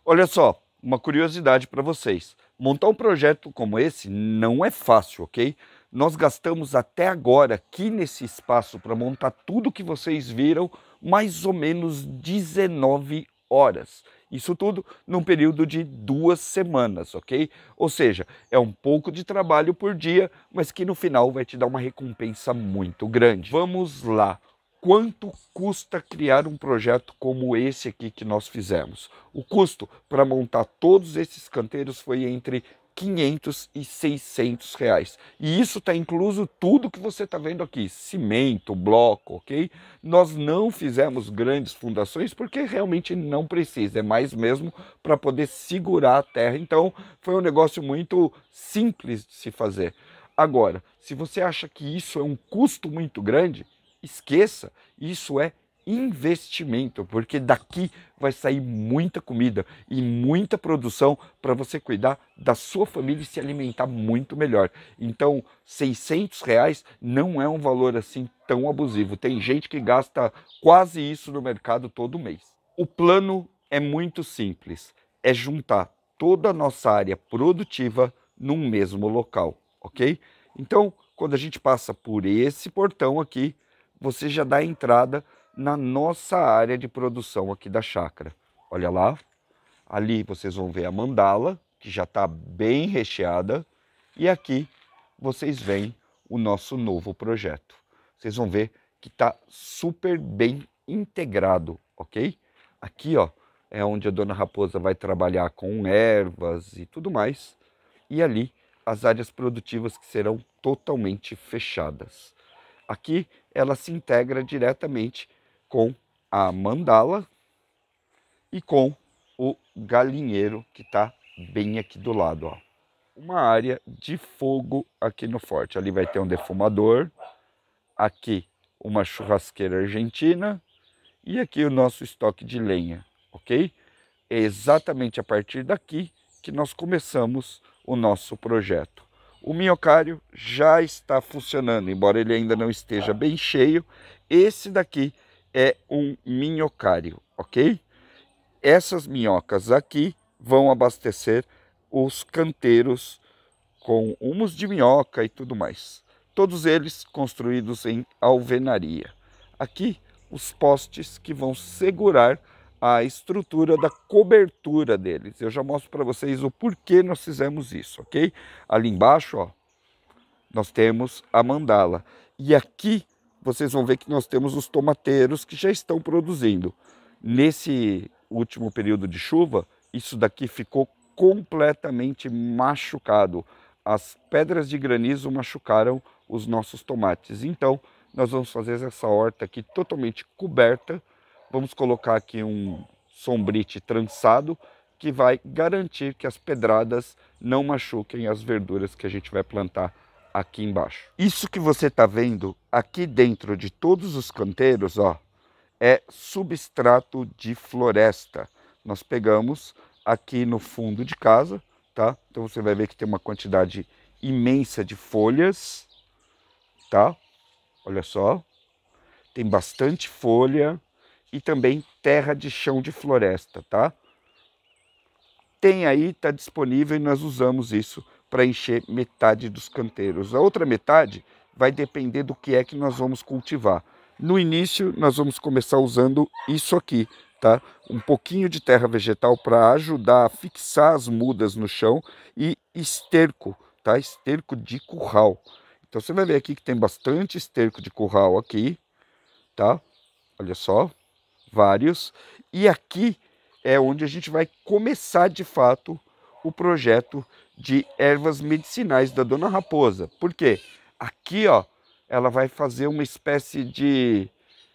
Olha só, uma curiosidade para vocês. Montar um projeto como esse não é fácil, ok? Nós gastamos até agora aqui nesse espaço para montar tudo que vocês viram, mais ou menos 19 horas. Isso tudo num período de 2 semanas, ok? Ou seja, é um pouco de trabalho por dia, mas que no final vai te dar uma recompensa muito grande. Vamos lá. Quanto custa criar um projeto como esse aqui que nós fizemos? O custo para montar todos esses canteiros foi entre 500 e 600 reais. E isso está incluso tudo que você está vendo aqui, cimento, bloco, ok? Nós não fizemos grandes fundações porque realmente não precisa, é mais mesmo para poder segurar a terra. Então foi um negócio muito simples de se fazer. Agora, se você acha que isso é um custo muito grande, esqueça, isso é investimento, porque daqui vai sair muita comida e muita produção para você cuidar da sua família e se alimentar muito melhor. Então, 600 reais não é um valor assim tão abusivo. Tem gente que gasta quase isso no mercado todo mês. O plano é muito simples, é juntar toda a nossa área produtiva num mesmo local, ok? Então, quando a gente passa por esse portão aqui, você já dá entrada na nossa área de produção aqui da chácara. Olha lá, ali vocês vão ver a mandala, que já está bem recheada, e aqui vocês veem o nosso novo projeto. Vocês vão ver que está super bem integrado, ok? Aqui, ó, é onde a dona Raposa vai trabalhar com ervas e tudo mais, e ali as áreas produtivas que serão totalmente fechadas. Aqui ela se integra diretamente com a mandala e com o galinheiro que está bem aqui do lado, ó. Uma área de fogo aqui no forte. Ali vai ter um defumador, aqui uma churrasqueira argentina e aqui o nosso estoque de lenha, ok? É exatamente a partir daqui que nós começamos o nosso projeto. O minhocário já está funcionando, embora ele ainda não esteja bem cheio. Esse daqui é um minhocário, ok? Essas minhocas aqui vão abastecer os canteiros com humus de minhoca e tudo mais. Todos eles construídos em alvenaria. Aqui os postes que vão segurar a estrutura da cobertura deles. Eu já mostro para vocês o porquê nós fizemos isso, ok? Ali embaixo, ó, nós temos a mandala. E aqui vocês vão ver que nós temos os tomateiros que já estão produzindo. Nesse último período de chuva, isso daqui ficou completamente machucado. As pedras de granizo machucaram os nossos tomates. Então, nós vamos fazer essa horta aqui totalmente coberta. Vamos colocar aqui um sombrite trançado que vai garantir que as pedradas não machuquem as verduras que a gente vai plantar aqui embaixo. Isso que você está vendo aqui dentro de todos os canteiros, ó, é substrato de floresta. Nós pegamos aqui no fundo de casa, tá? Então você vai ver que tem uma quantidade imensa de folhas, tá? Olha só, tem bastante folha e também terra de chão de floresta, tá? Tem aí, está disponível e nós usamos isso para encher metade dos canteiros. A outra metade vai depender do que é que nós vamos cultivar. No início, nós vamos começar usando isso aqui, tá? Um pouquinho de terra vegetal para ajudar a fixar as mudas no chão e esterco, tá? Esterco de curral. Então você vai ver aqui que tem bastante esterco de curral aqui, tá? Olha só, vários. E aqui é onde a gente vai começar de fato o projeto de ervas medicinais da Dona Raposa. Por quê? Aqui, ó, ela vai fazer uma espécie de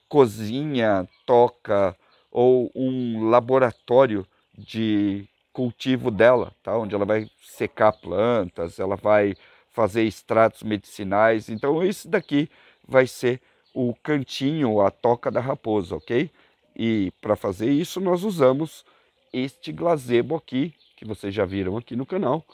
cozinha, toca ou um laboratório de cultivo dela, tá? Onde ela vai secar plantas, ela vai fazer extratos medicinais. Então, isso daqui vai ser o cantinho, a toca da raposa, ok? E para fazer isso, nós usamos este gazebo aqui, que vocês já viram aqui no canal,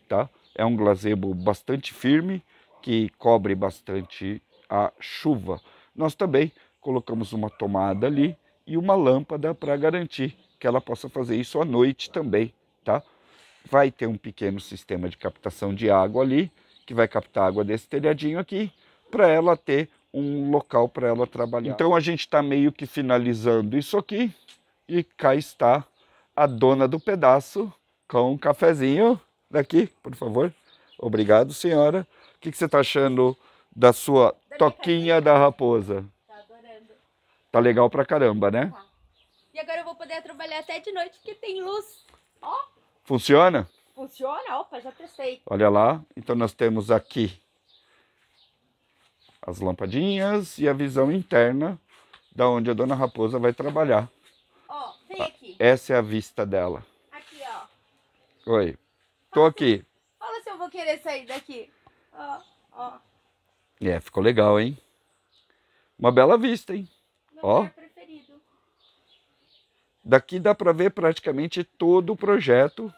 tá? É um gazebo bastante firme, que cobre bastante a chuva. Nós também colocamos uma tomada ali e uma lâmpada para garantir que ela possa fazer isso à noite também, tá? Vai ter um pequeno sistema de captação de água ali, que vai captar água desse telhadinho aqui, para ela ter um local para ela trabalhar. Então a gente está meio que finalizando isso aqui, e cá está a dona do pedaço com um cafezinho daqui, por favor. Obrigado, senhora. O que você está achando da sua toquinha da raposa? Tá adorando. Tá legal pra caramba, né? Tá. E agora eu vou poder trabalhar até de noite, porque tem luz. Ó. Funciona? Funciona? Opa, já testei. Olha lá. Então nós temos aqui as lampadinhas e a visão interna da onde a dona raposa vai trabalhar. Ó, vem aqui. Essa é a vista dela. Aqui, ó. Oi. Tô aqui. Fala se eu vou querer sair daqui. Ó, ó. Ficou legal, hein? Uma bela vista, hein? Meu Ó. lugar preferido. Daqui dá pra ver praticamente todo o projeto.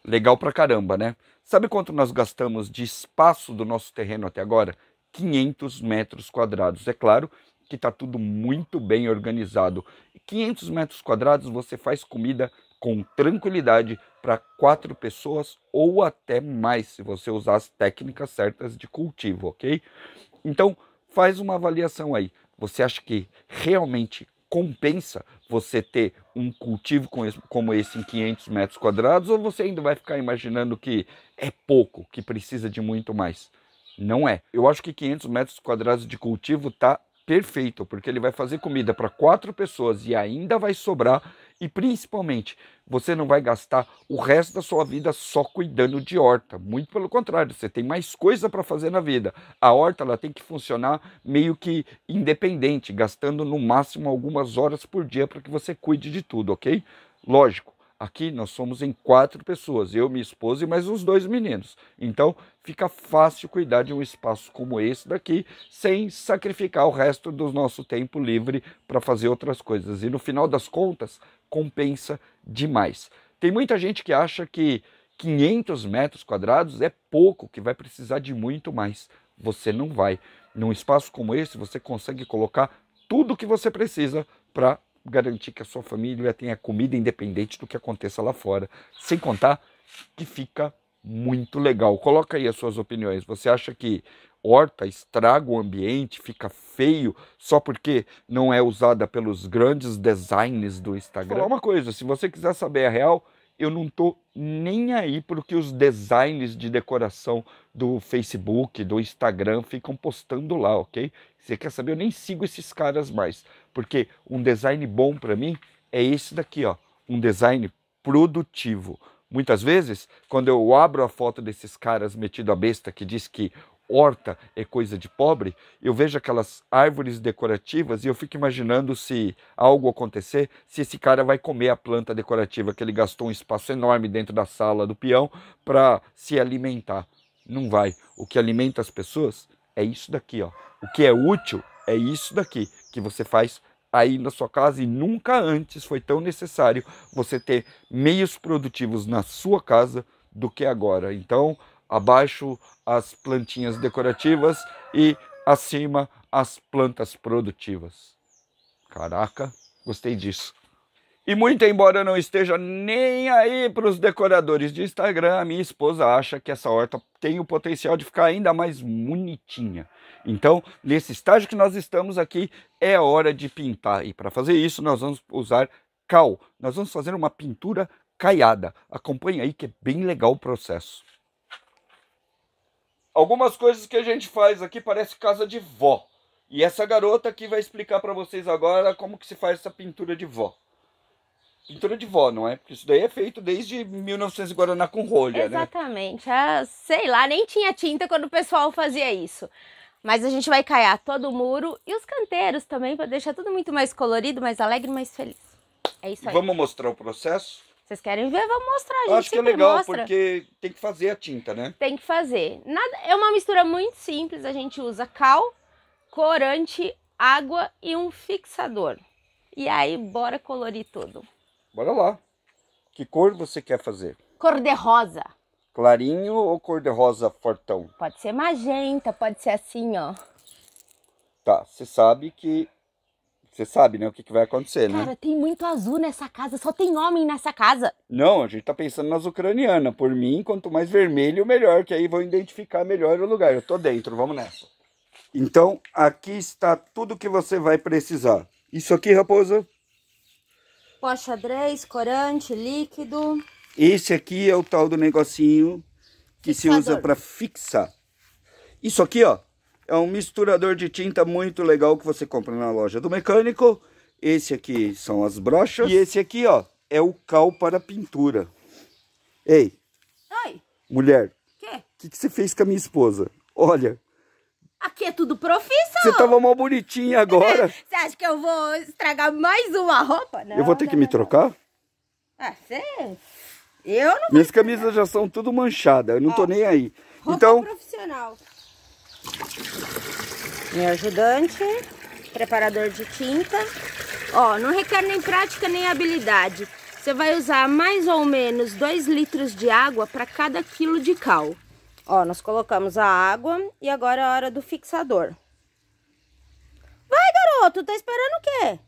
Legal pra caramba, né? Sabe quanto nós gastamos de espaço do nosso terreno até agora? 500 metros quadrados. É claro que está tudo muito bem organizado. 500 metros quadrados você faz comida com tranquilidade para 4 pessoas ou até mais, se você usar as técnicas certas de cultivo, ok? Então, faz uma avaliação aí. Você acha que realmente compensa você ter um cultivo como esse em 500 metros quadrados, ou você ainda vai ficar imaginando que é pouco, que precisa de muito mais? Não é. Eu acho que 500 metros quadrados de cultivo tá perfeito, porque ele vai fazer comida para 4 pessoas e ainda vai sobrar, e principalmente você não vai gastar o resto da sua vida só cuidando de horta. Muito pelo contrário, você tem mais coisa para fazer na vida. A horta ela tem que funcionar meio que independente, gastando no máximo algumas horas por dia para que você cuide de tudo, ok? Lógico. Aqui nós somos em 4 pessoas, eu, minha esposa e mais os 2 meninos. Então fica fácil cuidar de um espaço como esse daqui, sem sacrificar o resto do nosso tempo livre para fazer outras coisas. E no final das contas, compensa demais. Tem muita gente que acha que 500 metros quadrados é pouco, que vai precisar de muito mais. Você não vai. Num espaço como esse, você consegue colocar tudo o que você precisa para garantir que a sua família tenha comida independente do que aconteça lá fora. Sem contar que fica muito legal. Coloca aí as suas opiniões. Você acha que horta estraga o ambiente, fica feio só porque não é usada pelos grandes designers do Instagram? Vou falar uma coisa, se você quiser saber a real, eu não tô nem aí pro que os designers de decoração do Facebook, do Instagram ficam postando lá, ok? Você quer saber? Eu nem sigo esses caras mais, porque um design bom para mim é esse daqui, ó, um design produtivo. Muitas vezes, quando eu abro a foto desses caras metido a besta que diz que horta é coisa de pobre, eu vejo aquelas árvores decorativas e eu fico imaginando, se algo acontecer, se esse cara vai comer a planta decorativa que ele gastou um espaço enorme dentro da sala do peão para se alimentar. Não vai. O que alimenta as pessoas é isso daqui, ó. O que é útil é isso daqui que você faz aí na sua casa, e nunca antes foi tão necessário você ter meios produtivos na sua casa do que agora. Então, abaixo as plantinhas decorativas e acima as plantas produtivas. Caraca, gostei disso. E muito embora eu não esteja nem aí para os decoradores de Instagram, a minha esposa acha que essa horta tem o potencial de ficar ainda mais bonitinha. Então, nesse estágio que nós estamos aqui, é hora de pintar. E para fazer isso, nós vamos usar cal. Nós vamos fazer uma pintura caiada. Acompanhe aí que é bem legal o processo. Algumas coisas que a gente faz aqui parece casa de vó. E essa garota aqui vai explicar para vocês agora como que se faz essa pintura de vó. Pintura de vó, não é? Porque isso daí é feito desde 1900 Guaraná com rolha, né? Exatamente. Sei lá, nem tinha tinta quando o pessoal fazia isso. Mas a gente vai caiar todo o muro e os canteiros também, para deixar tudo muito mais colorido, mais alegre, mais feliz. É isso aí. Vamos mostrar o processo? Vocês querem ver? Vamos mostrar, a gente Acho que é legal, porque tem que fazer a tinta, né? Tem que fazer. É uma mistura muito simples, a gente usa cal, corante, água e um fixador. E aí, bora colorir tudo. Bora lá. Que cor você quer fazer? Cor de rosa. Clarinho ou cor de rosa fortão? Pode ser magenta, pode ser assim, ó. Tá, você sabe que Você sabe, né, o que vai acontecer, né? Cara, tem muito azul nessa casa, só tem homem nessa casa. Não, a gente tá pensando nas ucranianas. Por mim, quanto mais vermelho, melhor, que aí vão identificar melhor o lugar. Eu tô dentro, vamos nessa. Então, aqui está tudo que você vai precisar. Isso aqui, Raposa? Pó xadrez, corante, líquido. Esse aqui é o tal do negocinho que se usa para fixar. Isso aqui, ó, é um misturador de tinta muito legal que você compra na loja do mecânico. Esse aqui são as brochas. E esse aqui, ó, é o cal para pintura. Ei. Oi. Mulher. Quê? O que você fez com a minha esposa? Olha. Aqui é tudo profissão. Você tava mal bonitinha agora. Você acha que eu vou estragar mais uma roupa? Não, eu vou ter que me trocar? Ah, você... Eu não. Minhas camisas já são tudo manchadas. Eu não tô nem aí. Roupa então profissional. Meu ajudante, preparador de tinta. Ó, não requer nem prática nem habilidade. Você vai usar mais ou menos 2 litros de água para cada quilo de cal. Ó, nós colocamos a água e agora é a hora do fixador. Vai, garoto, tá esperando o quê?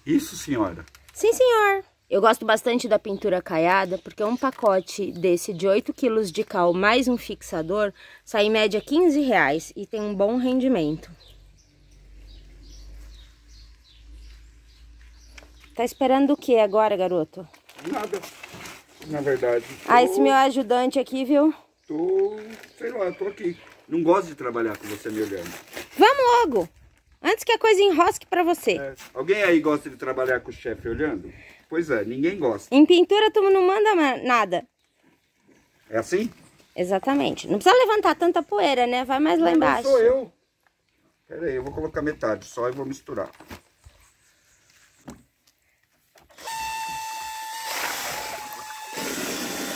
Isso, senhora. Sim, senhor. Eu gosto bastante da pintura caiada, porque um pacote desse de 8 quilos de cal mais um fixador sai em média R$15 e tem um bom rendimento. Tá esperando o que agora, garoto? Nada, na verdade. Ah, esse meu ajudante aqui, viu? Sei lá, tô aqui. Não gosto de trabalhar com você me olhando. Vamos logo! Antes que a coisa enrosque pra você. Alguém aí gosta de trabalhar com o chefe olhando? Pois é, ninguém gosta. Em pintura tu não manda nada. É assim? Exatamente. Não precisa levantar tanta poeira, né? Vai mais lá embaixo. Não sou eu. Pera aí, eu vou colocar metade só e vou misturar.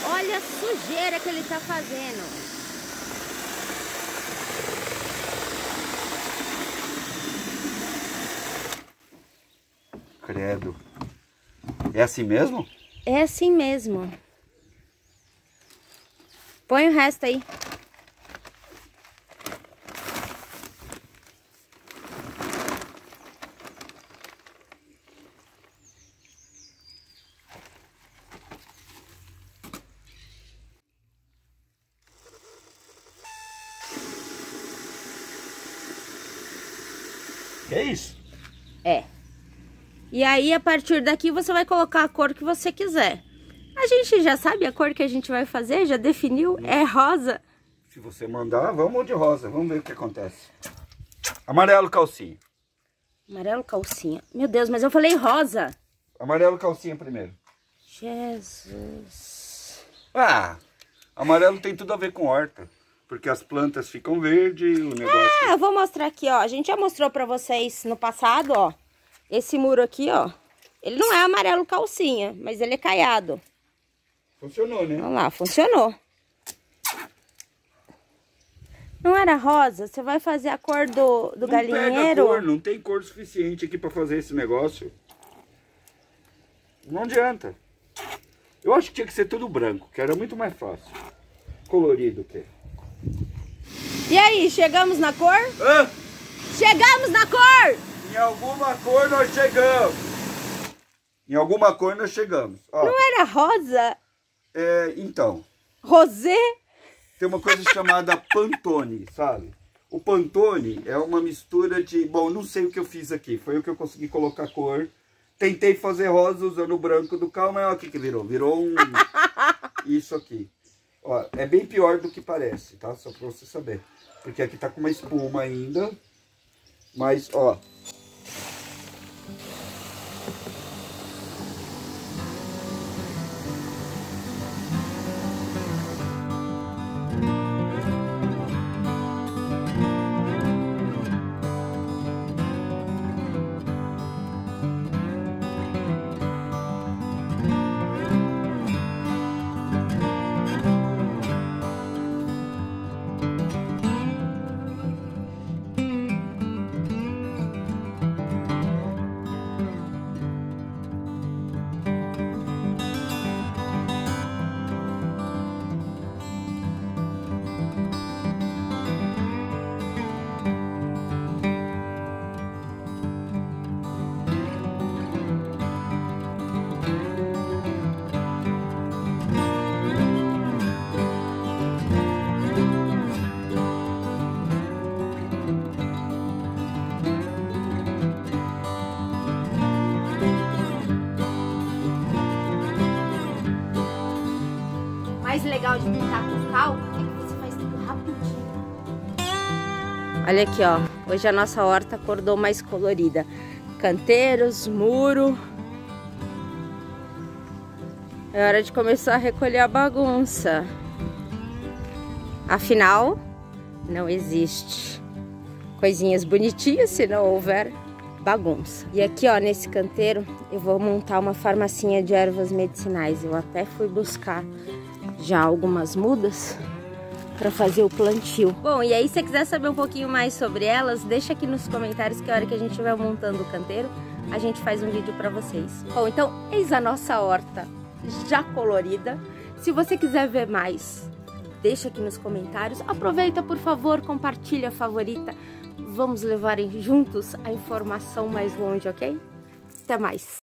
Olha a sujeira que ele tá fazendo. Credo. É assim mesmo? É assim mesmo. Põe o resto aí. É isso? É. E aí, a partir daqui, você vai colocar a cor que você quiser. A gente já sabe a cor que a gente vai fazer? Já definiu? É rosa. Se você mandar, vamos de rosa. Vamos ver o que acontece. Amarelo calcinha. Amarelo calcinha. Meu Deus, mas eu falei rosa. Amarelo calcinha primeiro. Jesus. Ah, amarelo tem tudo a ver com horta. Porque as plantas ficam verdes, o negócio... Ah, eu vou mostrar aqui, ó. A gente já mostrou pra vocês no passado, ó. Esse muro aqui, ó. Ele não é amarelo calcinha, mas ele é caiado. Funcionou, né? Olha lá, funcionou. Não era rosa? Você vai fazer a cor do galinheiro? Pega cor, não tem cor suficiente aqui pra fazer esse negócio. Não adianta. Eu acho que tinha que ser tudo branco, que era muito mais fácil. Colorido, que. E aí, chegamos na cor? Ah, Chegamos na cor! em alguma cor nós chegamos. Em alguma cor nós chegamos. Ó, Não era rosa? então, Rosé? tem uma coisa chamada Pantone, sabe? O Pantone é uma mistura de... Bom, não sei o que eu fiz aqui. Foi o que eu consegui colocar cor. Tentei fazer rosa usando o branco do cal, mas olha o que virou. Virou um... Isso aqui. Ó, é bem pior do que parece, tá? Só pra você saber. Porque aqui tá com uma espuma ainda. Mas, ó... mais legal de pintar com cal é que você faz tudo rapidinho. Olha aqui, ó. Hoje a nossa horta acordou mais colorida. Canteiros, muro. É hora de começar a recolher a bagunça. Afinal, não existe coisinhas bonitinhas se não houver bagunça. E aqui, ó, nesse canteiro, eu vou montar uma farmacinha de ervas medicinais. Eu até fui buscar já algumas mudas para fazer o plantio. Bom, e aí se você quiser saber um pouquinho mais sobre elas, deixa aqui nos comentários que a hora que a gente estiver montando o canteiro, a gente faz um vídeo para vocês. Bom, então, eis a nossa horta já colorida. Se você quiser ver mais, deixa aqui nos comentários. Aproveita, por favor, compartilha, favorita. Vamos levar juntos a informação mais longe, ok? Até mais!